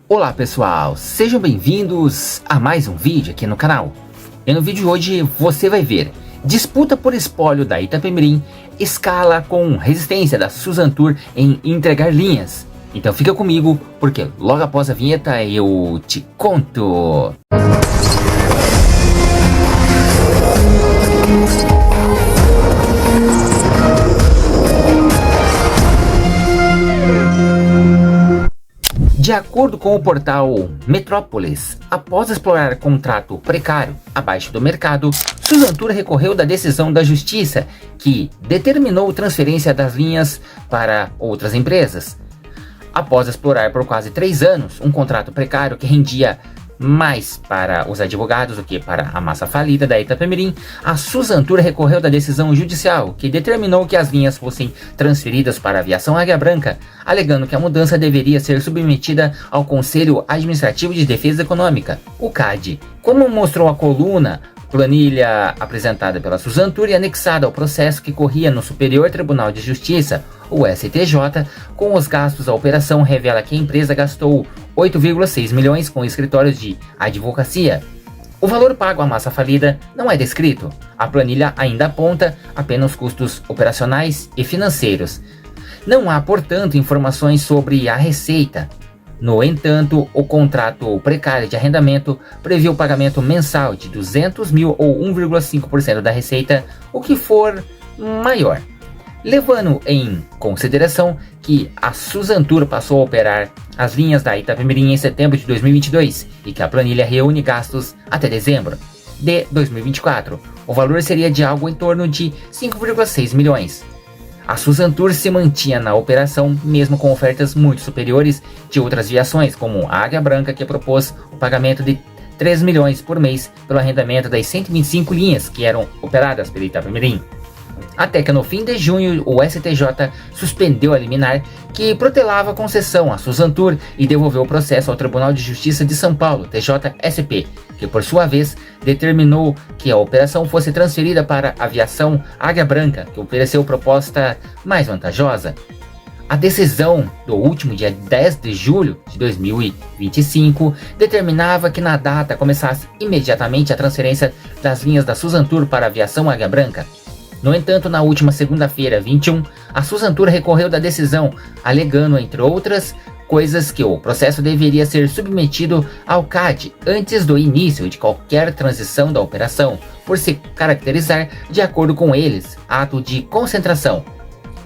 Olá pessoal, sejam bem-vindos a mais um vídeo aqui no canal. E no vídeo de hoje você vai ver: disputa por espólio da Itapemirim escala com resistência da Suzantur em entregar linhas. Então fica comigo, porque logo após a vinheta eu te conto. De acordo com o portal Metrópolis, após explorar contrato precário abaixo do mercado, Suzantur recorreu da decisão da Justiça, que determinou transferência das linhas para outras empresas. Após explorar por quase 3 anos um contrato precário que rendia mais para os advogados do que para a massa falida da Itapemirim, a Suzantur recorreu da decisão judicial que determinou que as linhas fossem transferidas para a Aviação Águia Branca, alegando que a mudança deveria ser submetida ao Conselho Administrativo de Defesa Econômica, o CAD. Como mostrou a coluna, planilha apresentada pela Suzantur e anexada ao processo que corria no Superior Tribunal de Justiça, o STJ, com os gastos da operação, revela que a empresa gastou 8,6 milhões com escritórios de advocacia. O valor pago à massa falida não é descrito. A planilha ainda aponta apenas custos operacionais e financeiros. Não há, portanto, informações sobre a receita. No entanto, o contrato precário de arrendamento prevê o pagamento mensal de 200 mil ou 1,5% da receita, o que for maior. Levando em consideração que a Suzantur passou a operar as linhas da Itapemirim em setembro de 2022 e que a planilha reúne gastos até dezembro de 2024, o valor seria de algo em torno de 5,6 milhões. A Suzantur se mantinha na operação mesmo com ofertas muito superiores de outras viações, como a Águia Branca, que propôs o pagamento de 3 milhões por mês pelo arrendamento das 125 linhas que eram operadas pela Itapemirim. Até que no fim de junho o STJ suspendeu a liminar que protelava a concessão à Suzantur e devolveu o processo ao Tribunal de Justiça de São Paulo, TJSP, que por sua vez determinou que a operação fosse transferida para a Aviação Águia Branca, que ofereceu proposta mais vantajosa. A decisão do último dia 10 de julho de 2025 determinava que na data começasse imediatamente a transferência das linhas da Suzantur para a Aviação Águia Branca. No entanto, na última segunda-feira, 21, a Suzantur recorreu da decisão, alegando, entre outras coisas, que o processo deveria ser submetido ao CAD antes do início de qualquer transição da operação, por se caracterizar, de acordo com eles, ato de concentração.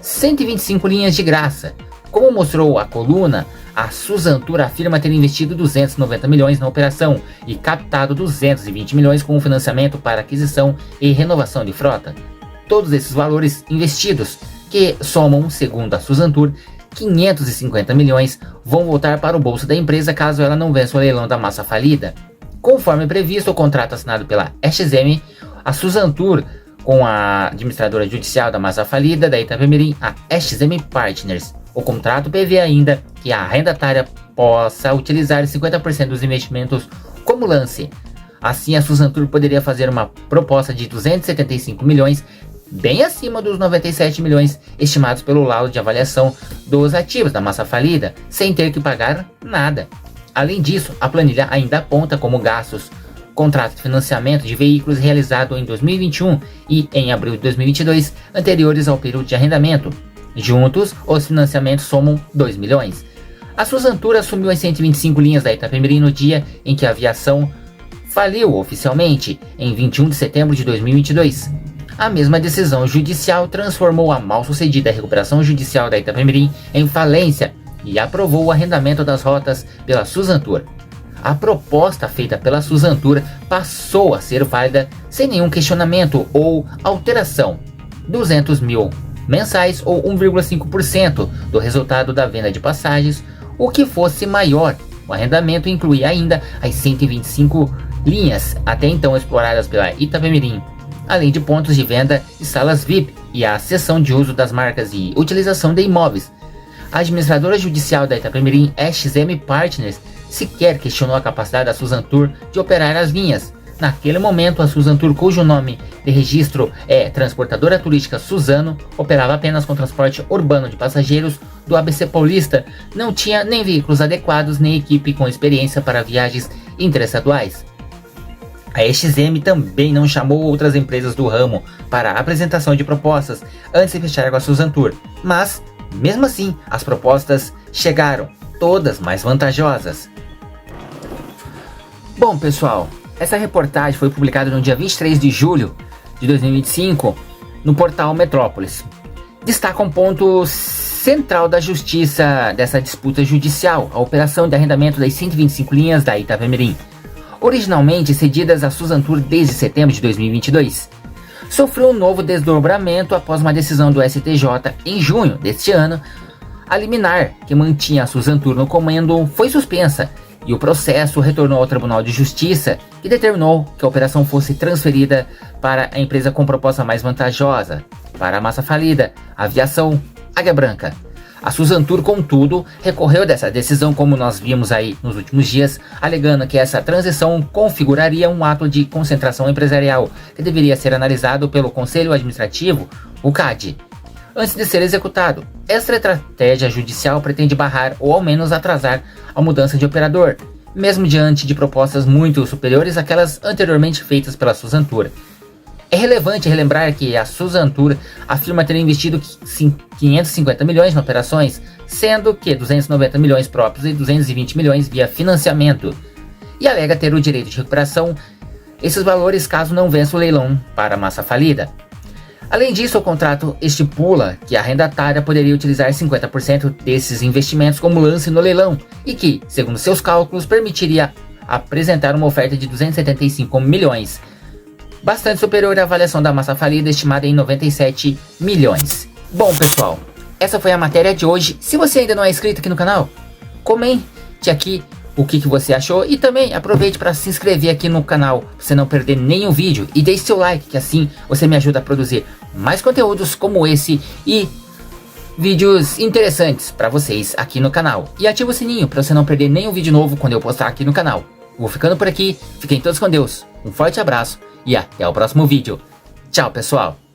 125 linhas de graça. Como mostrou a coluna, a Suzantur afirma ter investido 290 milhões na operação e captado 220 milhões com o financiamento para aquisição e renovação de frota. Todos esses valores investidos, que somam, segundo a Suzantur, 550 milhões, vão voltar para o bolso da empresa caso ela não vença o leilão da massa falida. Conforme previsto, o contrato assinado pela SXM, a Suzantur, com a administradora judicial da massa falida da Itapemirim, a SXM Partners. O contrato prevê ainda que a arrendatária possa utilizar 50% dos investimentos como lance. Assim, a Suzantur poderia fazer uma proposta de 275 milhões, bem acima dos 97 milhões estimados pelo laudo de avaliação dos ativos da massa falida, sem ter que pagar nada. Além disso, a planilha ainda aponta como gastos contrato de financiamento de veículos realizado em 2021 e em abril de 2022, anteriores ao período de arrendamento. Juntos, os financiamentos somam 2 milhões. A Suzantur assumiu as 125 linhas da Itapemirim no dia em que a aviação faliu oficialmente, em 21 de setembro de 2022. A mesma decisão judicial transformou a mal-sucedida recuperação judicial da Itapemirim em falência e aprovou o arrendamento das rotas pela Suzantur. A proposta feita pela Suzantur passou a ser válida sem nenhum questionamento ou alteração. 200 mil mensais ou 1,5% do resultado da venda de passagens, o que fosse maior. O arrendamento inclui ainda as 125 linhas até então exploradas pela Itapemirim, além de pontos de venda e salas VIP e a cessão de uso das marcas e utilização de imóveis. A administradora judicial da Itapemirim, SXM Partners, sequer questionou a capacidade da Suzantur de operar as linhas, Naquele momento, a Suzantur, cujo nome de registro é Transportadora Turística Suzano, operava apenas com transporte urbano de passageiros do ABC Paulista, não tinha nem veículos adequados nem equipe com experiência para viagens interestaduais. A EXM também não chamou outras empresas do ramo para a apresentação de propostas antes de fechar com a Suzantur, mas, mesmo assim, as propostas chegaram, todas mais vantajosas. Bom, pessoal, essa reportagem foi publicada no dia 23 de julho de 2025 no portal Metrópolis. Destaca um ponto central da justiça dessa disputa judicial, a operação de arrendamento das 125 linhas da Itapemirim, originalmente cedidas à Suzantur desde setembro de 2022. Sofreu um novo desdobramento após uma decisão do STJ em junho deste ano. A liminar que mantinha a Suzantur no comando foi suspensa e o processo retornou ao Tribunal de Justiça, que determinou que a operação fosse transferida para a empresa com proposta mais vantajosa, para a massa falida, a Aviação Águia Branca. A Suzantur, contudo, recorreu dessa decisão, como nós vimos aí nos últimos dias, alegando que essa transição configuraria um ato de concentração empresarial que deveria ser analisado pelo Conselho Administrativo, o CAD, antes de ser executado. Essa estratégia judicial pretende barrar ou ao menos atrasar a mudança de operador, mesmo diante de propostas muito superiores àquelas anteriormente feitas pela Suzantur. É relevante relembrar que a Suzantur afirma ter investido 550 milhões em operações, sendo que 290 milhões próprios e 220 milhões via financiamento, e alega ter o direito de recuperação esses valores caso não vença o leilão para a massa falida. Além disso, o contrato estipula que a arrendatária poderia utilizar 50% desses investimentos como lance no leilão e que, segundo seus cálculos, permitiria apresentar uma oferta de 275 milhões, bastante superior à avaliação da massa falida estimada em 97 milhões. Bom, pessoal, essa foi a matéria de hoje. Se você ainda não é inscrito aqui no canal, comente aqui o que você achou e também aproveite para se inscrever aqui no canal para você não perder nenhum vídeo e deixe seu like, que assim você me ajuda a produzir mais conteúdos como esse e vídeos interessantes para vocês aqui no canal. E ativa o sininho para você não perder nenhum vídeo novo quando eu postar aqui no canal. Vou ficando por aqui, fiquem todos com Deus, um forte abraço e até o próximo vídeo. Tchau, pessoal!